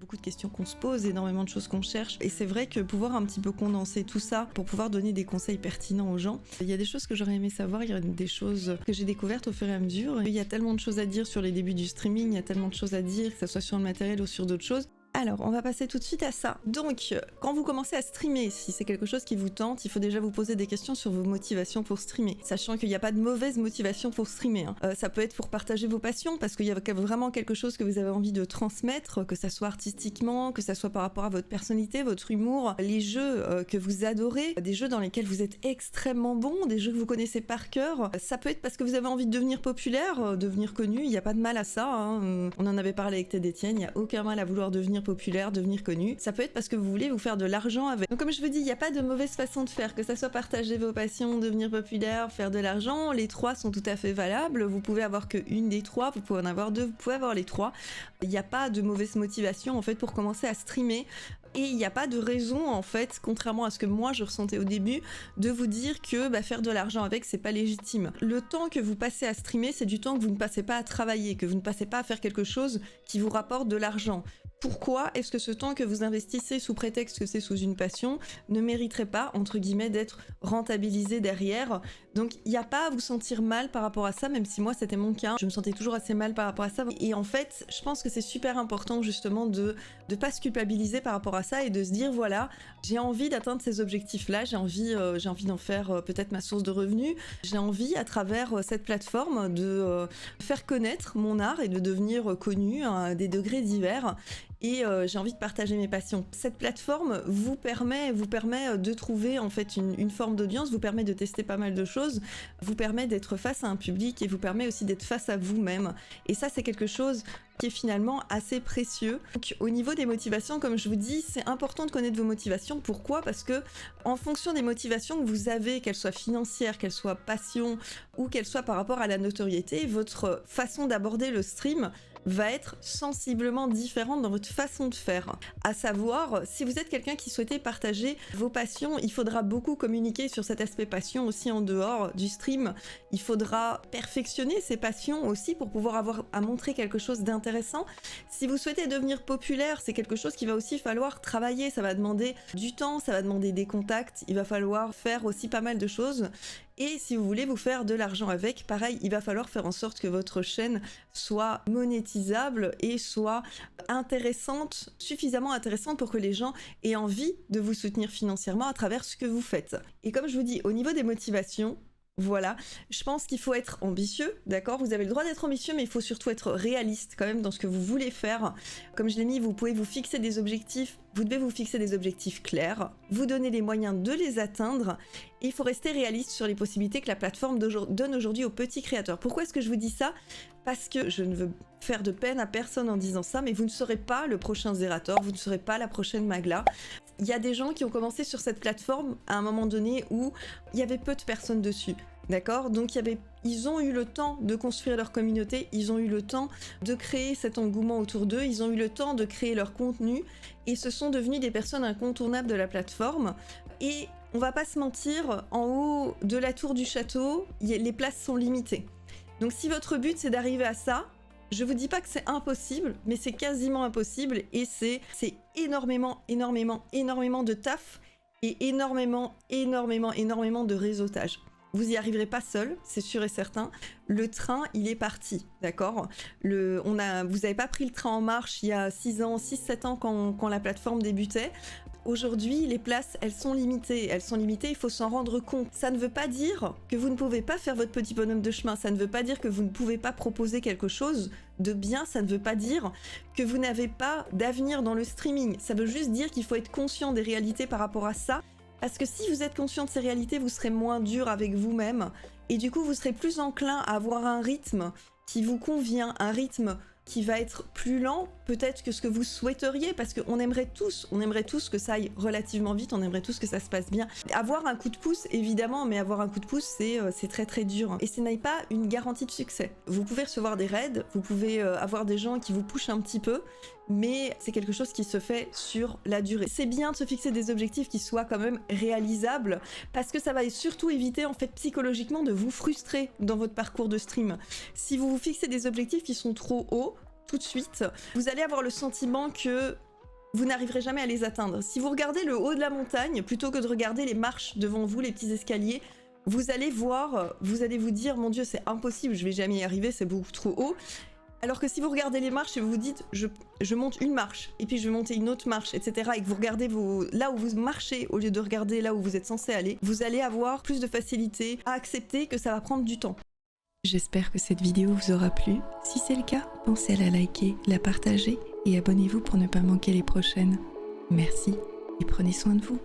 beaucoup de questions qu'on se pose, énormément de choses qu'on cherche. Et c'est vrai que pouvoir un petit peu condenser tout ça pour pouvoir donner des conseils pertinents aux gens, il y a des choses que j'aurais aimé savoir, il y a des choses que j'ai découvertes au fur et à mesure. Il y a tellement de choses à dire sur les débuts du streaming, il y a tellement de choses à dire, que ce soit sur le matériel ou sur d'autres choses. Alors, on va passer tout de suite à ça. Donc, quand vous commencez à streamer, si c'est quelque chose qui vous tente, il faut déjà vous poser des questions sur vos motivations pour streamer. Sachant qu'il n'y a pas de mauvaise motivation pour streamer. Ça peut être pour partager vos passions, parce qu'il y a vraiment quelque chose que vous avez envie de transmettre, que ça soit artistiquement, que ça soit par rapport à votre personnalité, votre humour, les jeux que vous adorez, des jeux dans lesquels vous êtes extrêmement bon, des jeux que vous connaissez par cœur. Ça peut être parce que vous avez envie de devenir populaire, devenir connu, il n'y a pas de mal à ça. On en avait parlé avec Ted Etienne, il n'y a aucun mal à vouloir devenir populaire, devenir connu. Ça peut être parce que vous voulez vous faire de l'argent avec. Donc comme je vous dis, il n'y a pas de mauvaise façon de faire, que ça soit partager vos passions, devenir populaire, faire de l'argent, les trois sont tout à fait valables. Vous pouvez avoir qu'une des trois, vous pouvez en avoir deux, vous pouvez avoir les trois. Il n'y a pas de mauvaise motivation en fait pour commencer à streamer. Et il n'y a pas de raison, en fait, contrairement à ce que moi je ressentais au début, de vous dire que faire de l'argent avec, c'est pas légitime. Le temps que vous passez à streamer, c'est du temps que vous ne passez pas à travailler, que vous ne passez pas à faire quelque chose qui vous rapporte de l'argent. Pourquoi est-ce que ce temps que vous investissez sous prétexte que c'est sous une passion ne mériterait pas, entre guillemets, d'être rentabilisé derrière? Donc il n'y a pas à vous sentir mal par rapport à ça, même si moi c'était mon cas, je me sentais toujours assez mal par rapport à ça. Et en fait, je pense que c'est super important justement de pas se culpabiliser par rapport à ça et de se dire voilà, j'ai envie d'atteindre ces objectifs-là, j'ai envie d'en faire peut-être ma source de revenus, j'ai envie à travers cette plateforme de faire connaître mon art et de devenir connu à des degrés divers. Et j'ai envie de partager mes passions. Cette plateforme vous permet de trouver en fait une forme d'audience, vous permet de tester pas mal de choses, vous permet d'être face à un public et vous permet aussi d'être face à vous-même. Et ça, c'est quelque chose qui est finalement assez précieux. Donc, au niveau des motivations, comme je vous dis, c'est important de connaître vos motivations. Pourquoi ? Parce que en fonction des motivations que vous avez, qu'elles soient financières, qu'elles soient passion ou qu'elles soient par rapport à la notoriété, votre façon d'aborder le stream va être sensiblement différente dans votre façon de faire. À savoir, si vous êtes quelqu'un qui souhaitait partager vos passions, il faudra beaucoup communiquer sur cet aspect passion aussi en dehors du stream. Il faudra perfectionner ses passions aussi pour pouvoir avoir à montrer quelque chose d'intéressant. Si vous souhaitez devenir populaire, c'est quelque chose qu'il va aussi falloir travailler. Ça va demander du temps, ça va demander des contacts, il va falloir faire aussi pas mal de choses. Et si vous voulez vous faire de l'argent avec, pareil, il va falloir faire en sorte que votre chaîne soit monétisable et soit intéressante, suffisamment intéressante pour que les gens aient envie de vous soutenir financièrement à travers ce que vous faites. Et comme je vous dis, au niveau des motivations, voilà, je pense qu'il faut être ambitieux, d'accord ? Vous avez le droit d'être ambitieux, mais il faut surtout être réaliste quand même dans ce que vous voulez faire. Comme je l'ai mis, vous pouvez vous fixer des objectifs, vous devez vous fixer des objectifs clairs, vous donner les moyens de les atteindre, et il faut rester réaliste sur les possibilités que la plateforme donne aujourd'hui aux petits créateurs. Pourquoi est-ce que je vous dis ça ? Parce que je ne veux faire de peine à personne en disant ça, mais vous ne serez pas le prochain Zerator, vous ne serez pas la prochaine Magla. Il y a des gens qui ont commencé sur cette plateforme à un moment donné où il y avait peu de personnes dessus. D'accord ? Donc ils ont eu le temps de construire leur communauté, ils ont eu le temps de créer cet engouement autour d'eux, ils ont eu le temps de créer leur contenu et ce sont devenus des personnes incontournables de la plateforme. Et on va pas se mentir, en haut de la tour du château, les places sont limitées. Donc si votre but c'est d'arriver à ça, je vous dis pas que c'est impossible, mais c'est quasiment impossible et c'est énormément de taf et énormément de réseautage. Vous y arriverez pas seul, c'est sûr et certain. Le train, il est parti, d'accord ? Vous n'avez pas pris le train en marche il y a 6-7 ans quand la plateforme débutait. Aujourd'hui, les places, elles sont limitées, il faut s'en rendre compte. Ça ne veut pas dire que vous ne pouvez pas faire votre petit bonhomme de chemin, ça ne veut pas dire que vous ne pouvez pas proposer quelque chose de bien, ça ne veut pas dire que vous n'avez pas d'avenir dans le streaming. Ça veut juste dire qu'il faut être conscient des réalités par rapport à ça. Parce que si vous êtes conscient de ces réalités, vous serez moins dur avec vous-même et du coup vous serez plus enclin à avoir un rythme qui vous convient, un rythme qui va être plus lent peut-être que ce que vous souhaiteriez, parce qu'on aimerait tous que ça aille relativement vite, on aimerait tous que ça se passe bien. Avoir un coup de pouce, évidemment, mais avoir un coup de pouce, c'est très très dur. Et ce n'est pas une garantie de succès. Vous pouvez recevoir des raids, vous pouvez avoir des gens qui vous poussent un petit peu, mais c'est quelque chose qui se fait sur la durée. C'est bien de se fixer des objectifs qui soient quand même réalisables, parce que ça va surtout éviter en fait psychologiquement de vous frustrer dans votre parcours de stream. Si vous vous fixez des objectifs qui sont trop hauts, tout de suite, vous allez avoir le sentiment que vous n'arriverez jamais à les atteindre. Si vous regardez le haut de la montagne, plutôt que de regarder les marches devant vous, les petits escaliers, vous allez voir, vous allez vous dire, mon Dieu, c'est impossible, je vais jamais y arriver, c'est beaucoup trop haut. Alors que si vous regardez les marches et vous vous dites, je monte une marche, et puis je vais monter une autre marche, etc., et que vous regardez là où vous marchez, au lieu de regarder là où vous êtes censé aller, vous allez avoir plus de facilité à accepter que ça va prendre du temps. J'espère que cette vidéo vous aura plu. Si c'est le cas, pensez à la liker, la partager, et abonnez-vous pour ne pas manquer les prochaines. Merci, et prenez soin de vous.